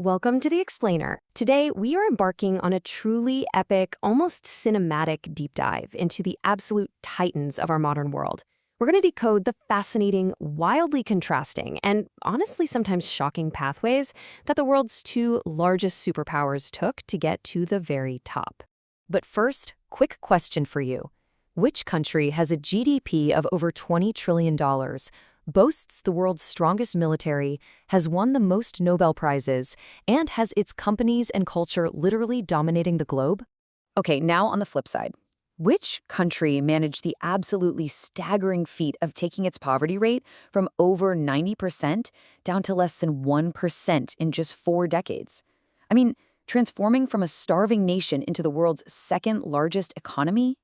Welcome to The Explainer. Today, we are embarking on a truly epic, almost cinematic deep dive into the absolute titans of our modern world. We're going to decode the fascinating, wildly contrasting, and honestly sometimes shocking pathways that the world's two largest superpowers took to get to the very top. But first, quick question for you. Which country has a GDP of over $20 trillion, boasts the world's strongest military, has won the most Nobel Prizes, and has its companies and culture literally dominating the globe? Okay, now on the flip side. Which country managed the absolutely staggering feat of taking its poverty rate from over 90% down to less than 1% in just 4 decades? I mean, transforming from a starving nation into the world's second largest economy?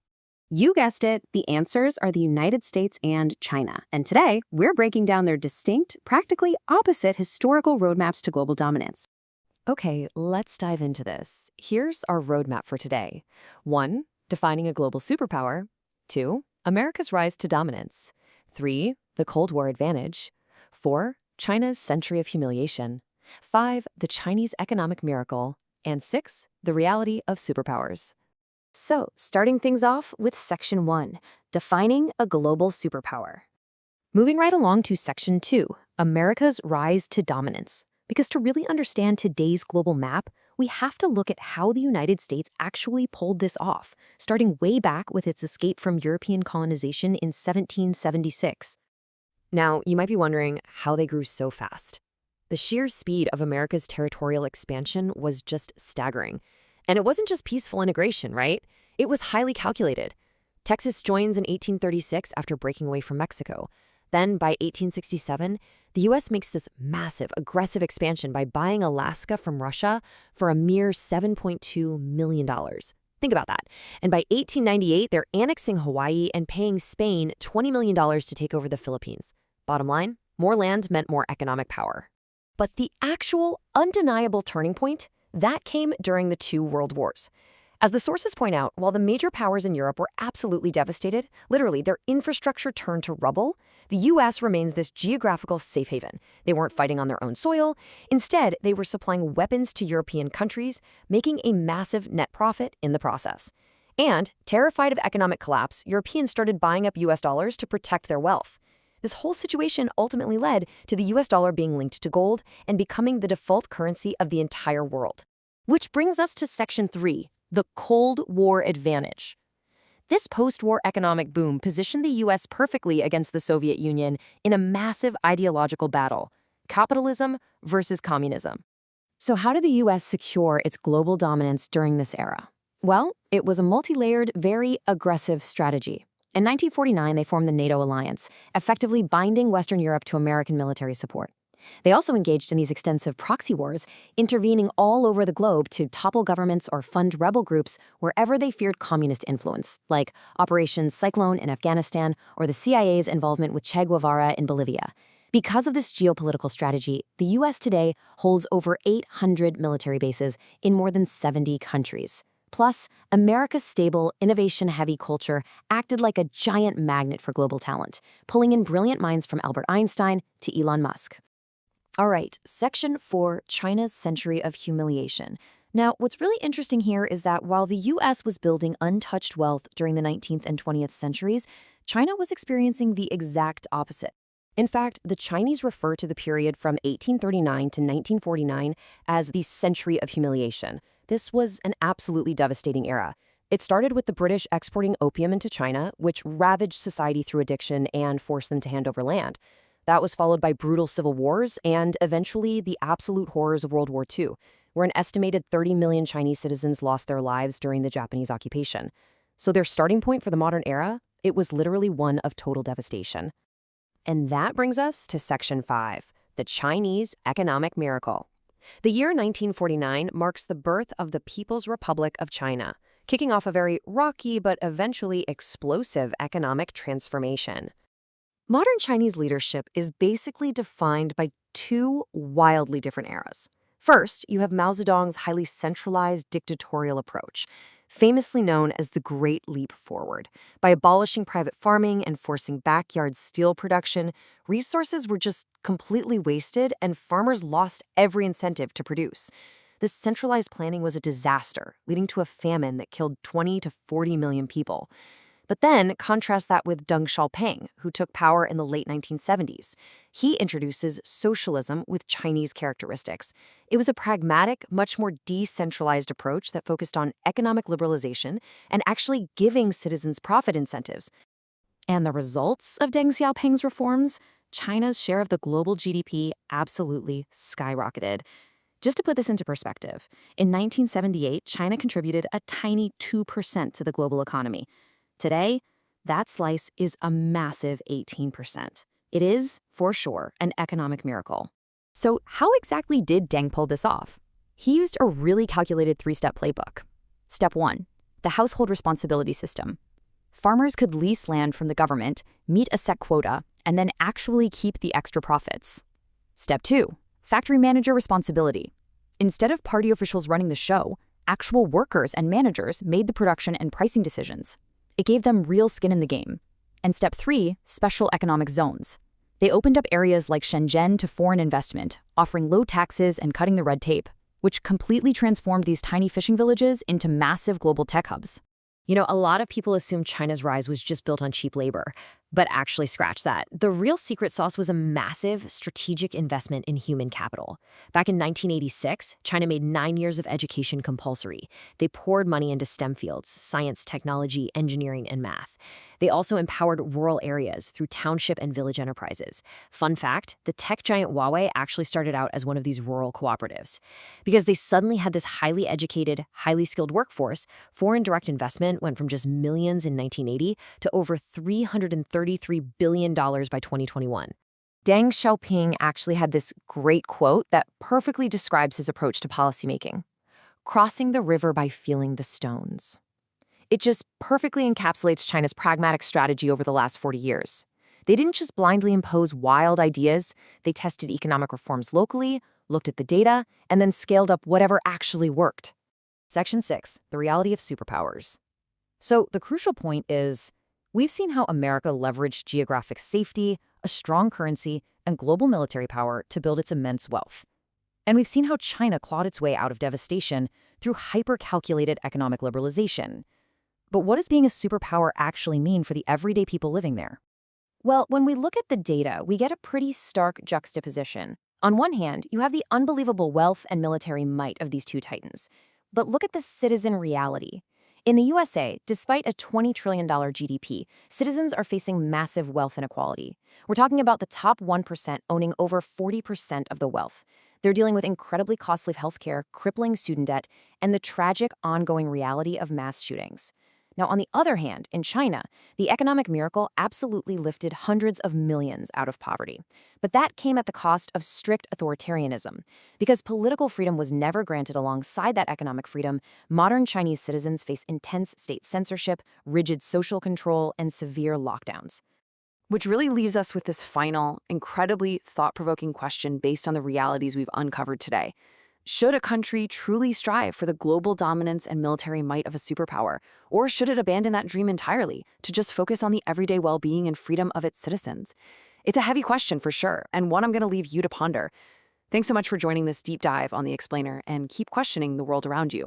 You guessed it, the answers are the United States and China. And today, we're breaking down their distinct, practically opposite historical roadmaps to global dominance. Okay, let's dive into this. Here's our roadmap for today. 1. Defining a global superpower. 2. America's rise to dominance. 3. The Cold War advantage. 4. China's century of humiliation. 5. The Chinese economic miracle. And 6. The reality of superpowers. So, starting things off with Section 1, defining a global superpower. Moving right along to Section 2, America's rise to dominance. Because to really understand today's global map, we have to look at how the United States actually pulled this off, starting way back with its escape from European colonization in 1776. Now, you might be wondering how they grew so fast. The sheer speed of America's territorial expansion was just staggering. And it wasn't just peaceful integration, right? It was highly calculated. Texas joins in 1836 after breaking away from Mexico. Then, by 1867, the U.S. makes this massive, aggressive expansion by buying Alaska from Russia for a mere $7.2 million. Think about that. And by 1898, they're annexing Hawaii and paying Spain $20 million to take over the Philippines. Bottom line, more land meant more economic power. But the actual, undeniable turning point, that came during the 2 world wars. As the sources point out, while the major powers in Europe were absolutely devastated, literally their infrastructure turned to rubble, the U.S. remains this geographical safe haven. They weren't fighting on their own soil. Instead, they were supplying weapons to European countries, making a massive net profit in the process. And, terrified of economic collapse, Europeans started buying up U.S. dollars to protect their wealth. This whole situation ultimately led to the U.S. dollar being linked to gold and becoming the default currency of the entire world. Which brings us to Section 3, the Cold War advantage. This post-war economic boom positioned the U.S. perfectly against the Soviet Union in a massive ideological battle, capitalism versus communism. So how did the U.S. secure its global dominance during this era? Well, it was a multi-layered, very aggressive strategy. In 1949, they formed the NATO alliance, effectively binding Western Europe to American military support. They also engaged in these extensive proxy wars, intervening all over the globe to topple governments or fund rebel groups wherever they feared communist influence, like Operation Cyclone in Afghanistan or the CIA's involvement with Che Guevara in Bolivia. Because of this geopolitical strategy, the U.S. today holds over 800 military bases in more than 70 countries. Plus, America's stable, innovation-heavy culture acted like a giant magnet for global talent, pulling in brilliant minds from Albert Einstein to Elon Musk. All right, Section 4, China's century of humiliation. Now, what's really interesting here is that while the U.S. was building untouched wealth during the 19th and 20th centuries, China was experiencing the exact opposite. In fact, the Chinese refer to the period from 1839 to 1949 as the century of humiliation. This was an absolutely devastating era. It started with the British exporting opium into China, which ravaged society through addiction and forced them to hand over land. That was followed by brutal civil wars and eventually the absolute horrors of World War II, where an estimated 30 million Chinese citizens lost their lives during the Japanese occupation. So their starting point for the modern era, it was literally one of total devastation. And that brings us to Section 5, the Chinese economic miracle. The year 1949 marks the birth of the People's Republic of China, kicking off a very rocky but eventually explosive economic transformation. Modern Chinese leadership is basically defined by 2 wildly different eras. First, you have Mao Zedong's highly centralized dictatorial approach. famously known as the Great Leap Forward. By abolishing private farming and forcing backyard steel production, resources were just completely wasted and farmers lost every incentive to produce. This centralized planning was a disaster, leading to a famine that killed 20 to 40 million people. But then contrast that with Deng Xiaoping, who took power in the late 1970s. He introduces socialism with Chinese characteristics. It was a pragmatic, much more decentralized approach that focused on economic liberalization and actually giving citizens profit incentives. And the results of Deng Xiaoping's reforms? China's share of the global GDP absolutely skyrocketed. Just to put this into perspective, in 1978, China contributed a tiny 2% to the global economy. Today, that slice is a massive 18%. It is, for sure, an economic miracle. So how exactly did Deng pull this off? He used a really calculated three-step playbook. Step 1, the household responsibility system. Farmers could lease land from the government, meet a set quota, and then actually keep the extra profits. Step 2, factory manager responsibility. Instead of party officials running the show, actual workers and managers made the production and pricing decisions. It gave them real skin in the game. And step 3, special economic zones. They opened up areas like Shenzhen to foreign investment, offering low taxes and cutting the red tape, which completely transformed these tiny fishing villages into massive global tech hubs. A lot of people assume China's rise was just built on cheap labor, but actually scratch that. The real secret sauce was a massive strategic investment in human capital. Back in 1986, China made 9 years of education compulsory. They poured money into STEM fields, science, technology, engineering, and math. They also empowered rural areas through township and village enterprises. Fun fact, the tech giant Huawei actually started out as one of these rural cooperatives. Because they suddenly had this highly educated, highly skilled workforce, foreign direct investment went from just millions in 1980 to over $333 billion by 2021. Deng Xiaoping actually had this great quote that perfectly describes his approach to policymaking. Crossing the river by feeling the stones. It just perfectly encapsulates China's pragmatic strategy over the last 40 years. They didn't just blindly impose wild ideas, they tested economic reforms locally, looked at the data, and then scaled up whatever actually worked. Section 6, the reality of superpowers. So the crucial point is, we've seen how America leveraged geographic safety, a strong currency, and global military power to build its immense wealth. And we've seen how China clawed its way out of devastation through hyper-calculated economic liberalization. But what does being a superpower actually mean for the everyday people living there? Well, when we look at the data, we get a pretty stark juxtaposition. On one hand, you have the unbelievable wealth and military might of these two titans. But look at the citizen reality. In the USA, despite a $20 trillion GDP, citizens are facing massive wealth inequality. We're talking about the top 1% owning over 40% of the wealth. They're dealing with incredibly costly healthcare, crippling student debt, and the tragic ongoing reality of mass shootings. Now, on the other hand, in China, the economic miracle absolutely lifted hundreds of millions out of poverty. But that came at the cost of strict authoritarianism. Because political freedom was never granted alongside that economic freedom, modern Chinese citizens face intense state censorship, rigid social control, and severe lockdowns. Which really leaves us with this final, incredibly thought-provoking question based on the realities we've uncovered today. Should a country truly strive for the global dominance and military might of a superpower, or should it abandon that dream entirely to just focus on the everyday well-being and freedom of its citizens? It's a heavy question for sure, and one I'm going to leave you to ponder. Thanks so much for joining this deep dive on The Explainer, and keep questioning the world around you.